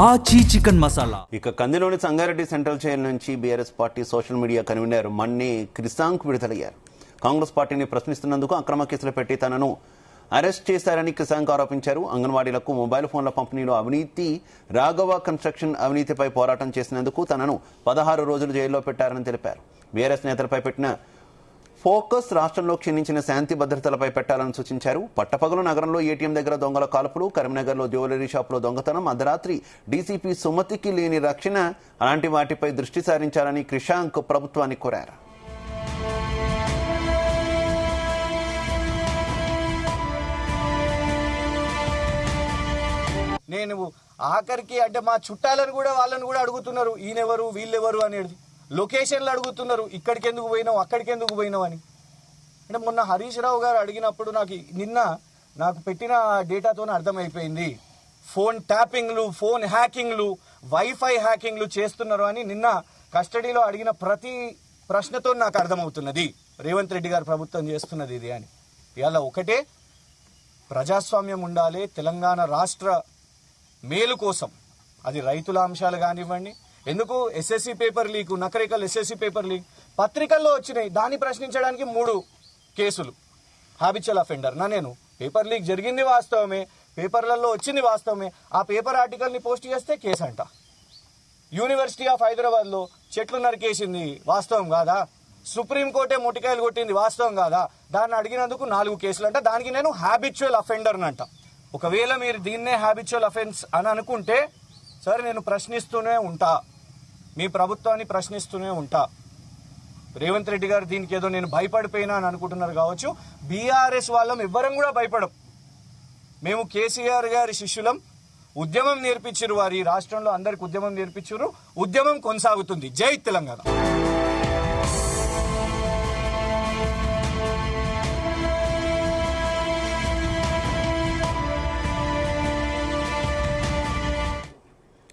ఆచి చికెన్ మసాలా. ఇక కందిలోని Sangareddy central jail నుంచి BRS party social media convener మన్ని క్రిసాంక్ విడుదలయ్యారు. కాంగ్రెస్ పార్టీని ప్రశ్నిస్తున్నందుకు అక్రమ కేసులు పెట్టి తనను అరెస్ట్ చేశారని క్రిసాంక్ ఆరోపించారు. అంగన్వాడీలకు మొబైల్ ఫోన్ల పంపిణీలో అవినీతి, రాఘవ కన్స్ట్రక్షన్ అవినీతిపై పోరాటం చేసినందుకు తనను 16 రోజులు జైల్లో పెట్టారని తెలిపారు. బీఆర్ఎస్ నేతలపై పెట్టిన ఫోకస్ రాష్ట్రంలో క్షీణించిన శాంతి భద్రతలపై పెట్టాలని సూచించారు. పట్టపగలు నగరంలో ఏటీఎం దగ్గర దొంగల కాల్పులు, కరీంనగర్లో జ్యువెలరీ షాపులో దొంగతనం, అర్ధరాత్రి డీసీపీ సుమతికి లేని రక్షణ, అలాంటి వాటిపై దృష్టి సారించాలని క్రిషాంక్ ప్రభుత్వాన్ని కోరారు. నేను ఆఖరికి అంటే మా చుట్టాలను కూడా వాళ్ళని కూడా అడుగుతున్నారు, ఈయనెవరు వీళ్ళెవరు అనేది. లొకేషన్లు అడుగుతున్నారు, ఇక్కడికి ఎందుకు పోయినావు అక్కడికి ఎందుకు పోయినావు అని. అంటే మొన్న హరీష్ రావు గారు అడిగినప్పుడు నాకు పెట్టిన డేటాతోనే అర్థమైపోయింది. ఫోన్ ట్యాపింగ్లు, ఫోన్ హ్యాకింగ్లు, వైఫై హ్యాకింగ్లు చేస్తున్నారు అని నిన్న కస్టడీలో అడిగిన ప్రతి ప్రశ్నతో నాకు అర్థమవుతున్నది రేవంత్ రెడ్డి గారు ప్రభుత్వం చేస్తున్నది ఇది అని. ఇవాళ ఒకటే, ప్రజాస్వామ్యం ఉండాలి, తెలంగాణ రాష్ట్ర మేలు కోసం. అది రైతుల అంశాలు కానివ్వండి, ఎందుకు SSC paper leak, Nakrekal SSC paper leak పత్రికల్లో వచ్చినాయి, దాన్ని ప్రశ్నించడానికి 3 కేసులు. హ్యాబిచువల్ అఫెండర్ నేను పేపర్ లీక్ జరిగింది వాస్తవమే, పేపర్లలో వచ్చింది వాస్తవమే, ఆ పేపర్ ఆర్టికల్ని పోస్ట్ చేస్తే కేసు అంట. యూనివర్సిటీ ఆఫ్ హైదరాబాద్లో చెట్లు నరికేసింది వాస్తవం కాదా, సుప్రీంకోర్టే మొటికాయలు కొట్టింది వాస్తవం కాదా, దాన్ని అడిగినందుకు 4 కేసులు అంట. దానికి నేను హ్యాబిచువల్ అఫెండర్ అంట. ఒకవేళ మీరు దీన్నే హ్యాబిచువల్ అఫెన్స్ అని అనుకుంటే సరే, నేను ప్రశ్నిస్తూనే ఉంటా, మీ ప్రభుత్వాన్ని ప్రశ్నిస్తూనే ఉంటా. రేవంత్ రెడ్డి గారు దీనికి ఏదో నేను భయపడిపోయినా అని అనుకుంటున్నారు కావచ్చు. బీఆర్ఎస్ వాళ్ళం ఎవ్వరం కూడా భయపడం. మేము కేసీఆర్ గారి శిష్యులం. ఉద్యమం నేర్పించారు వారు, ఈ రాష్ట్రంలో అందరికి ఉద్యమం నేర్పించారు. ఉద్యమం కొనసాగుతుంది. జై తెలంగాణ.